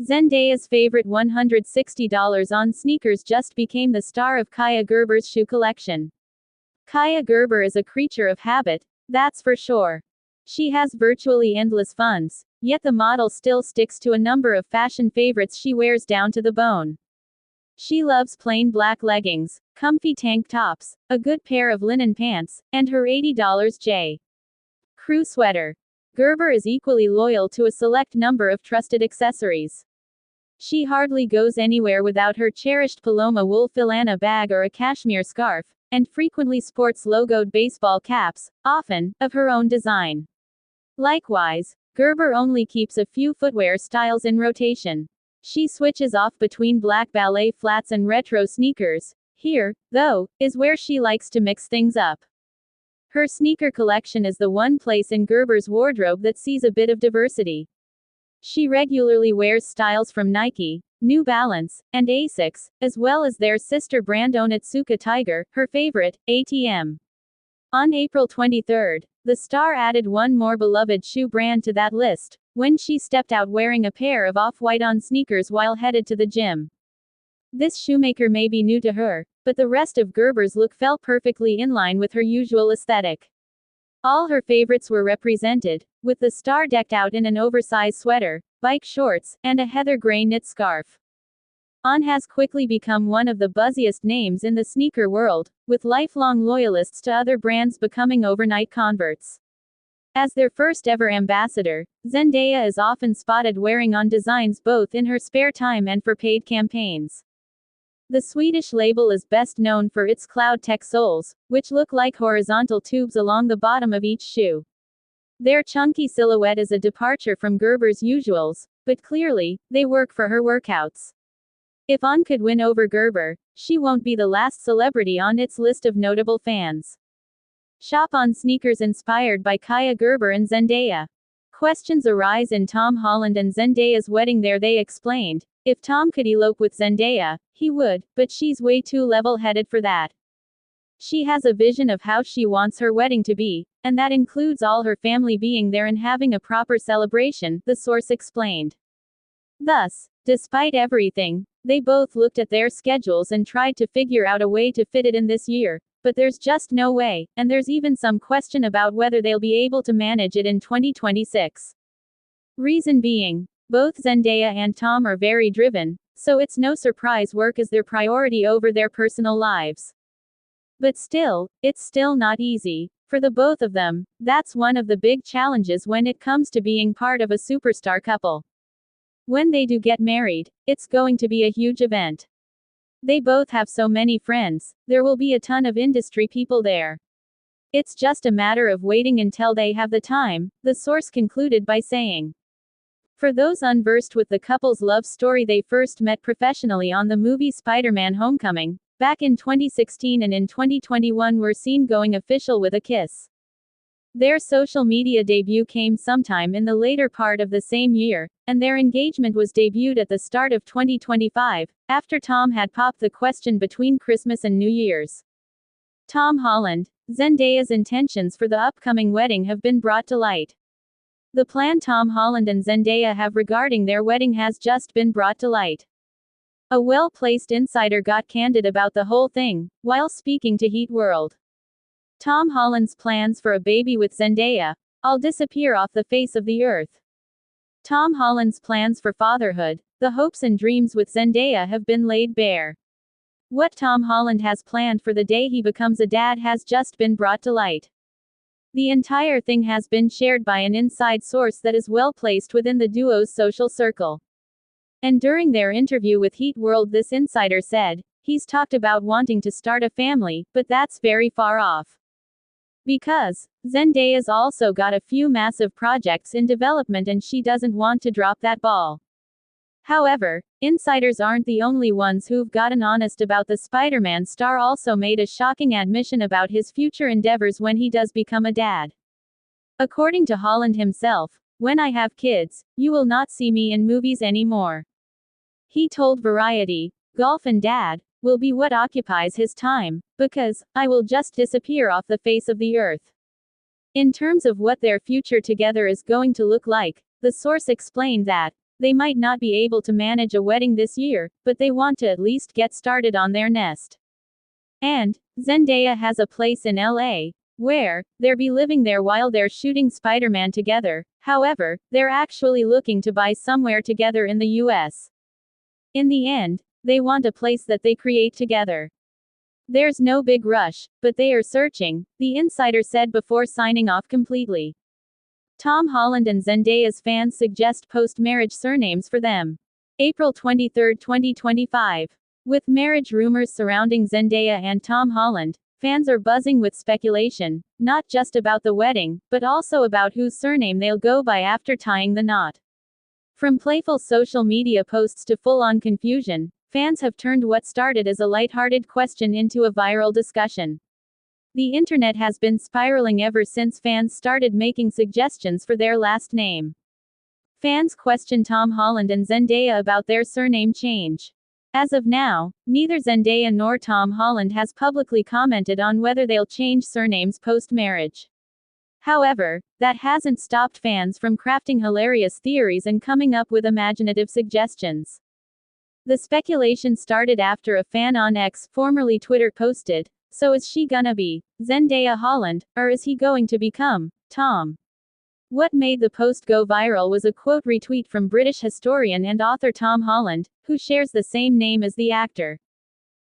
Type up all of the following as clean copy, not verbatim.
Zendaya's favorite $160 on sneakers just became the star of Kaia Gerber's shoe collection. Kaia Gerber is a creature of habit, that's for sure. She has virtually endless funds, yet the model still sticks to a number of fashion favorites she wears down to the bone. She loves plain black leggings, comfy tank tops, a good pair of linen pants, and her $80 J. Crew sweater. Gerber is equally loyal to a select number of trusted accessories. She hardly goes anywhere without her cherished Paloma wool filana bag or a cashmere scarf, and frequently sports logoed baseball caps, often of her own design. Likewise, Gerber only keeps a few footwear styles in rotation. She switches off between black ballet flats and retro sneakers. Here, though, is where she likes to mix things up. Her sneaker collection is the one place in Gerber's wardrobe that sees a bit of diversity. She regularly wears styles from Nike, New Balance, and Asics, as well as their sister brand Onitsuka Tiger, her favorite, ATM. On April 23, the star added one more beloved shoe brand to that list, when she stepped out wearing a pair of off-white on sneakers while headed to the gym. This shoemaker may be new to her, but the rest of Gerber's look fell perfectly in line with her usual aesthetic. All her favorites were represented, with the star decked out in an oversized sweater, bike shorts, and a heather gray knit scarf. On has quickly become one of the buzziest names in the sneaker world, with lifelong loyalists to other brands becoming overnight converts. As their first ever ambassador, Zendaya is often spotted wearing on designs both in her spare time and for paid campaigns. The Swedish label is best known for its Cloud Tech soles, which look like horizontal tubes along the bottom of each shoe. Their chunky silhouette is a departure from Gerber's usuals, but clearly, they work for her workouts. If On could win over Gerber, she won't be the last celebrity on its list of notable fans. Shop on sneakers inspired by Kaia Gerber and Zendaya. Questions arise in Tom Holland and Zendaya's wedding. There they explained, if Tom could elope with Zendaya, he would, but she's way too level-headed for that. She has a vision of how she wants her wedding to be, and that includes all her family being there and having a proper celebration, the source explained. Thus, despite everything, they both looked at their schedules and tried to figure out a way to fit it in this year, but there's just no way, and there's even some question about whether they'll be able to manage it in 2026. Reason being, both Zendaya and Tom are very driven, so it's no surprise work is their priority over their personal lives. But still, it's still not easy. For the both of them, that's one of the big challenges when it comes to being part of a superstar couple. When they do get married, it's going to be a huge event. They both have so many friends, there will be a ton of industry people there. It's just a matter of waiting until they have the time, the source concluded by saying. For those unversed with the couple's love story, they first met professionally on the movie Spider-Man: Homecoming, back in 2016, and in 2021 were seen going official with a kiss. Their social media debut came sometime in the later part of the same year, and their engagement was debuted at the start of 2025, after Tom had popped the question between Christmas and New Year's. Tom Holland, Zendaya's intentions for the upcoming wedding have been brought to light. The plan Tom Holland and Zendaya have regarding their wedding has just been brought to light. A well-placed insider got candid about the whole thing, while speaking to Heat World. Tom Holland's plans for a baby with Zendaya, all disappear off the face of the earth. Tom Holland's plans for fatherhood, the hopes and dreams with Zendaya have been laid bare. What Tom Holland has planned for the day he becomes a dad has just been brought to light. The entire thing has been shared by an inside source that is well placed within the duo's social circle. And during their interview with Heat World, this insider said, he's talked about wanting to start a family, but that's very far off. Because Zendaya's also got a few massive projects in development and she doesn't want to drop that ball. However, insiders aren't the only ones who've gotten honest about the Spider-Man star. Also made a shocking admission about his future endeavors when he does become a dad. According to Holland himself, "When I have kids, you will not see me in movies anymore." He told Variety, "Golf and dad will be what occupies his time, because I will just disappear off the face of the earth." In terms of what their future together is going to look like, the source explained that They might not be able to manage a wedding this year, but they want to at least get started on their nest. And Zendaya has a place in LA, where they'll be living there while they're shooting Spider-Man together. However, they're actually looking to buy somewhere together in the US. In the end, they want a place that they create together. There's no big rush, but they are searching, the insider said before signing off completely. Tom Holland and Zendaya's fans suggest post-marriage surnames for them. April 23, 2025. With marriage rumors surrounding Zendaya and Tom Holland, fans are buzzing with speculation, not just about the wedding, but also about whose surname they'll go by after tying the knot. From playful social media posts to full-on confusion, fans have turned what started as a lighthearted question into a viral discussion. The internet has been spiraling ever since fans started making suggestions for their last name. Fans question Tom Holland and Zendaya about their surname change. As of now, neither Zendaya nor Tom Holland has publicly commented on whether they'll change surnames post-marriage. However, that hasn't stopped fans from crafting hilarious theories and coming up with imaginative suggestions. The speculation started after a fan on X, formerly Twitter, posted, "So is she gonna be Zendaya Holland, or is he going to become Tom?" What made the post go viral was a quote retweet from British historian and author Tom Holland, who shares the same name as the actor.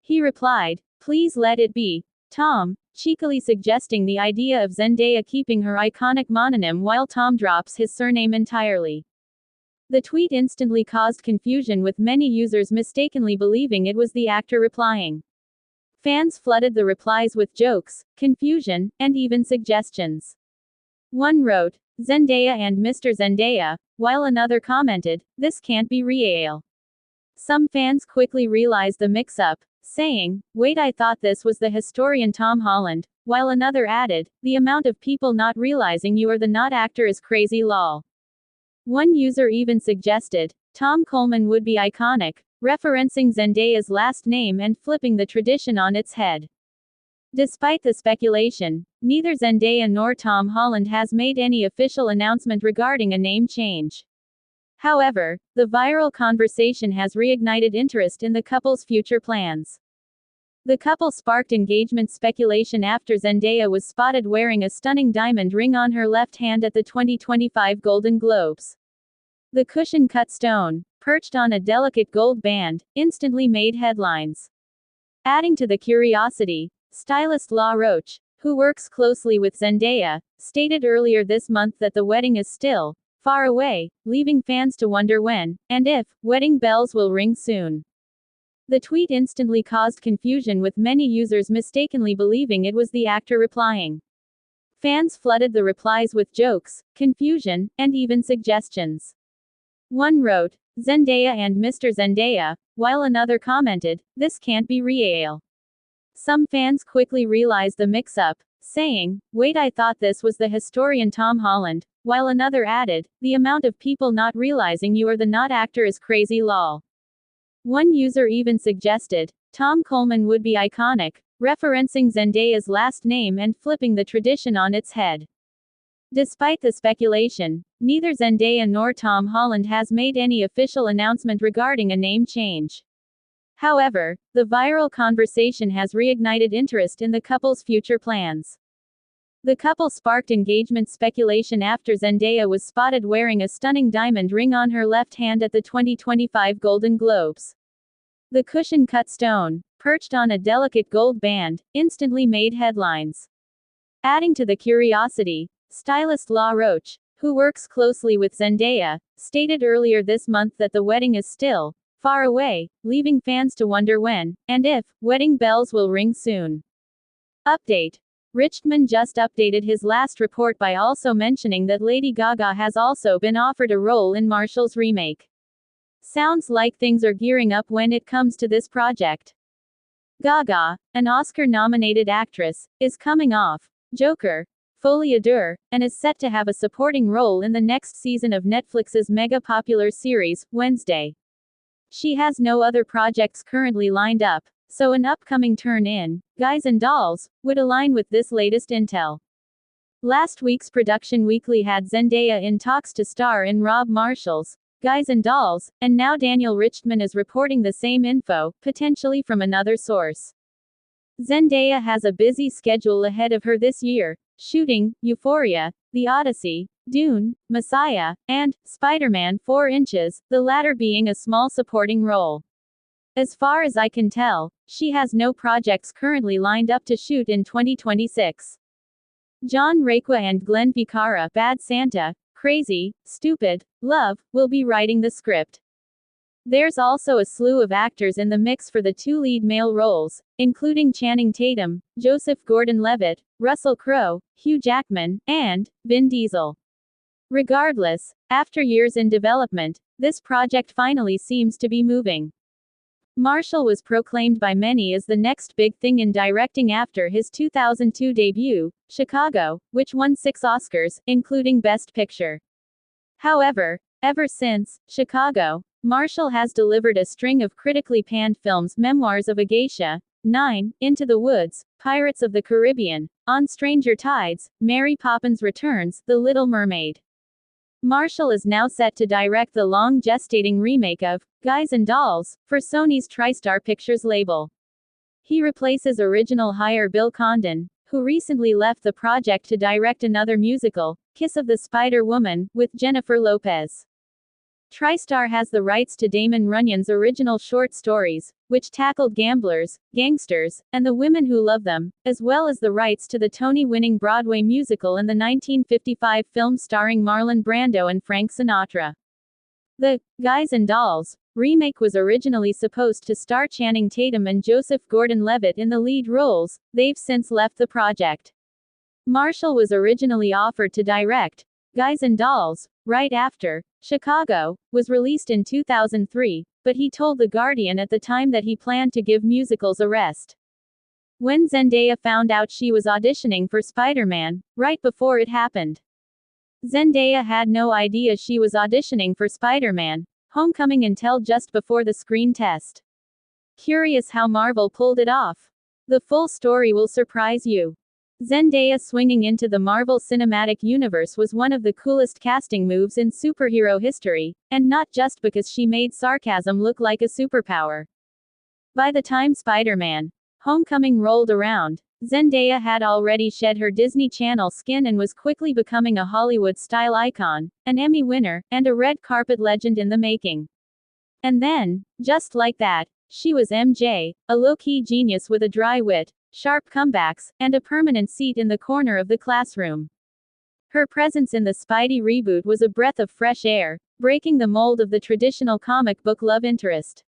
He replied, "Please let it be Tom," cheekily suggesting the idea of Zendaya keeping her iconic mononym while Tom drops his surname entirely. The tweet instantly caused confusion, with many users mistakenly believing it was the actor replying. Fans flooded the replies with jokes, confusion, and even suggestions. One wrote, "Zendaya and Mr. Zendaya," while another commented, "This can't be real." Some fans quickly realized the mix-up, saying, "Wait, I thought this was the historian Tom Holland," while another added, "The amount of people not realizing you are the not actor is crazy lol." One user even suggested, "Tom Coleman would be iconic," referencing Zendaya's last name and flipping the tradition on its head. Despite the speculation, neither Zendaya nor Tom Holland has made any official announcement regarding a name change. However, the viral conversation has reignited interest in the couple's future plans. The couple sparked engagement speculation after Zendaya was spotted wearing a stunning diamond ring on her left hand at the 2025 Golden Globes. The cushion-cut stone, perched on a delicate gold band, instantly made headlines. Adding to the curiosity, stylist La Roche, who works closely with Zendaya, stated earlier this month that the wedding is still far away, leaving fans to wonder when, and if, wedding bells will ring soon. The tweet instantly caused confusion, with many users mistakenly believing it was the actor replying. Fans flooded the replies with jokes, confusion, and even suggestions. One wrote, "Zendaya and Mr. Zendaya," while another commented, "This can't be real." Some fans quickly realized the mix-up, saying, "Wait, I thought this was the historian Tom Holland," while another added, "The amount of people not realizing you are the not actor is crazy lol." One user even suggested, "Tom Coleman would be iconic," referencing Zendaya's last name and flipping the tradition on its head. Despite the speculation, neither Zendaya nor Tom Holland has made any official announcement regarding a name change. However, the viral conversation has reignited interest in the couple's future plans. The couple sparked engagement speculation after Zendaya was spotted wearing a stunning diamond ring on her left hand at the 2025 Golden Globes. The cushion-cut stone, perched on a delicate gold band, instantly made headlines. Adding to the curiosity, stylist La Roche, who works closely with Zendaya, stated earlier this month that the wedding is still far away, leaving fans to wonder when, and if, wedding bells will ring soon. Update. Richman just updated his last report by also mentioning that Lady Gaga has also been offered a role in Marshall's remake. Sounds like things are gearing up when it comes to this project. Gaga, an Oscar-nominated actress, is coming off Joker, Folie à Deux, and is set to have a supporting role in the next season of Netflix's mega-popular series, Wednesday. She has no other projects currently lined up, so an upcoming turn in Guys and Dolls would align with this latest intel. Last week's Production Weekly had Zendaya in talks to star in Rob Marshall's Guys and Dolls, and now Daniel Richtman is reporting the same info, potentially from another source. Zendaya has a busy schedule ahead of her this year, shooting Euphoria, The Odyssey, Dune, Messiah, and Spider-Man 4 Inches, the latter being a small supporting role. As far as I can tell, she has no projects currently lined up to shoot in 2026. John Requa and Glenn Ficarra, Bad Santa, Crazy, Stupid, Love, will be writing the script. There's also a slew of actors in the mix for the two lead male roles, including Channing Tatum, Joseph Gordon-Levitt, Russell Crowe, Hugh Jackman, and Vin Diesel. Regardless, after years in development, this project finally seems to be moving. Marshall was proclaimed by many as the next big thing in directing after his 2002 debut, Chicago, which won 6 Oscars, including Best Picture. However, ever since Chicago, Marshall has delivered a string of critically panned films: Memoirs of a Geisha, 9, Into the Woods, Pirates of the Caribbean, On Stranger Tides, Mary Poppins Returns, The Little Mermaid. Marshall is now set to direct the long-gestating remake of Guys and Dolls for Sony's TriStar Pictures label. He replaces original hire Bill Condon, who recently left the project to direct another musical, Kiss of the Spider-Woman, with Jennifer Lopez. TriStar has the rights to Damon Runyon's original short stories, which tackled gamblers, gangsters, and the women who love them, as well as the rights to the Tony-winning Broadway musical and the 1955 film starring Marlon Brando and Frank Sinatra. The Guys and Dolls remake was originally supposed to star Channing Tatum and Joseph Gordon-Levitt in the lead roles. They've since left the project. Marshall was originally offered to direct Guys and Dolls right after Chicago was released in 2003, but he told The Guardian at the time that he planned to give musicals a rest. When Zendaya found out she was auditioning for Spider-Man, right before it happened. Zendaya had no idea she was auditioning for Spider-Man: Homecoming until just before the screen test. Curious how Marvel pulled it off? The full story will surprise you. Zendaya swinging into the Marvel Cinematic Universe was one of the coolest casting moves in superhero history, and not just because she made sarcasm look like a superpower. By the time Spider-Man: Homecoming rolled around, Zendaya had already shed her Disney Channel skin and was quickly becoming a Hollywood-style icon, an Emmy winner, and a red carpet legend in the making. And then, just like that, she was MJ, a low-key genius with a dry wit, sharp comebacks, and a permanent seat in the corner of the classroom. Her presence in the Spidey reboot was a breath of fresh air, breaking the mold of the traditional comic book love interest.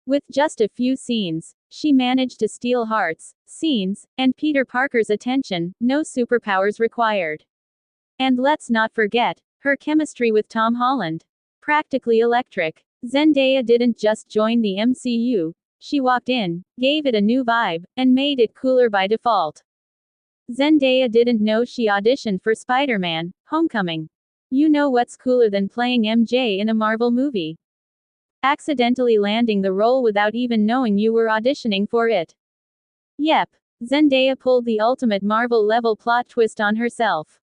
With just a few scenes, she managed to steal hearts, scenes, and Peter Parker's attention, no superpowers required. And let's not forget her chemistry with Tom Holland. Practically electric. Zendaya didn't just join the MCU, she walked in, gave it a new vibe, and made it cooler by default. Zendaya didn't know she auditioned for Spider-Man: Homecoming. You know what's cooler than playing MJ in a Marvel movie? Accidentally landing the role without even knowing you were auditioning for it. Yep, Zendaya pulled the ultimate Marvel-level plot twist on herself.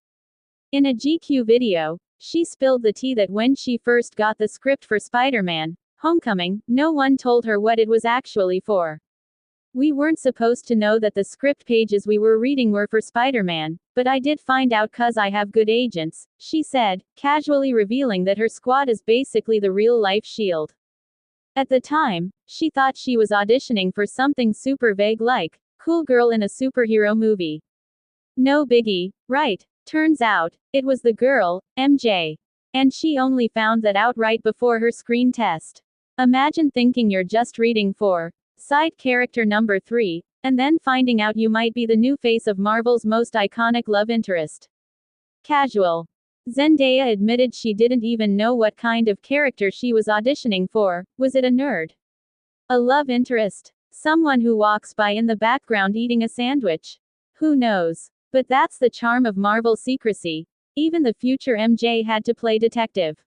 In a GQ video, she spilled the tea that when she first got the script for Spider-Man: Homecoming, no one told her what it was actually for. We weren't supposed to know that the script pages we were reading were for Spider-Man, but I did find out 'cause I have good agents, she said, casually revealing that her squad is basically the real-life SHIELD. At the time, she thought she was auditioning for something super vague like, cool girl in a superhero movie. No biggie, right? Turns out, it was the girl, MJ. And she only found that out right before her screen test. Imagine thinking you're just reading for side character number 3, and then finding out you might be the new face of Marvel's most iconic love interest. Casual. Zendaya admitted she didn't even know what kind of character she was auditioning for. Was it a nerd? A love interest? Someone who walks by in the background eating a sandwich? Who knows? But that's the charm of Marvel secrecy. Even the future MJ had to play detective.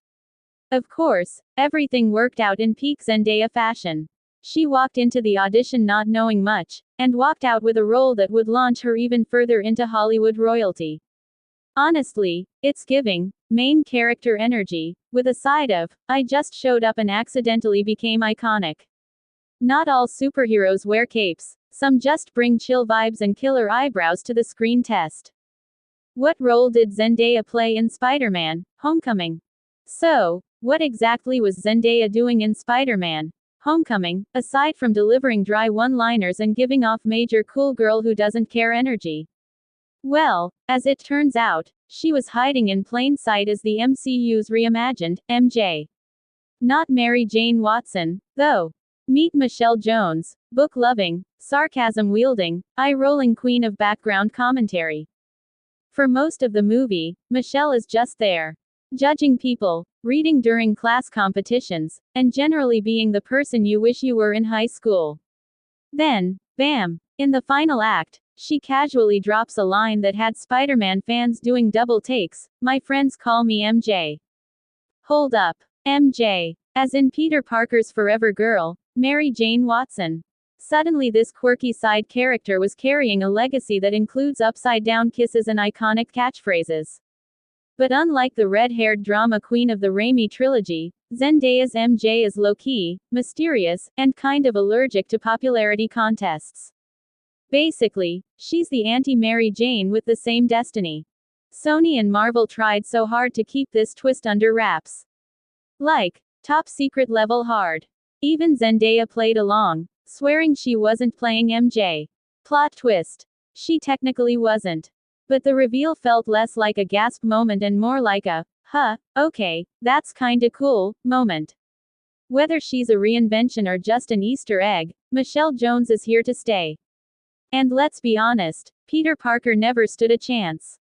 Of course, everything worked out in peak Zendaya fashion. She walked into the audition not knowing much, and walked out with a role that would launch her even further into Hollywood royalty. Honestly, it's giving main character energy, with a side of, I just showed up and accidentally became iconic. Not all superheroes wear capes, some just bring chill vibes and killer eyebrows to the screen test. What role did Zendaya play in Spider-Man: Homecoming? So, what exactly was Zendaya doing in Spider-Man: Homecoming, aside from delivering dry one-liners and giving off major cool girl who doesn't care energy? Well, as it turns out, she was hiding in plain sight as the MCU's reimagined MJ. Not Mary Jane Watson, though. Meet Michelle Jones, book-loving, sarcasm-wielding, eye-rolling queen of background commentary. For most of the movie, Michelle is just there. Judging people, reading during class competitions, and generally being the person you wish you were in high school. Then, bam! In the final act, she casually drops a line that had Spider-Man fans doing double takes: "My friends call me MJ." Hold up. MJ. As in Peter Parker's forever girl, Mary Jane Watson. Suddenly this quirky side character was carrying a legacy that includes upside-down kisses and iconic catchphrases. But unlike the red-haired drama queen of the Raimi trilogy, Zendaya's MJ is low-key, mysterious, and kind of allergic to popularity contests. Basically, she's the anti-Mary Jane with the same destiny. Sony and Marvel tried so hard to keep this twist under wraps. Like, top secret level hard. Even Zendaya played along, swearing she wasn't playing MJ. Plot twist. She technically wasn't. But the reveal felt less like a gasp moment and more like a, huh, okay, that's kinda cool, moment. Whether she's a reinvention or just an Easter egg, Michelle Jones is here to stay. And let's be honest, Peter Parker never stood a chance.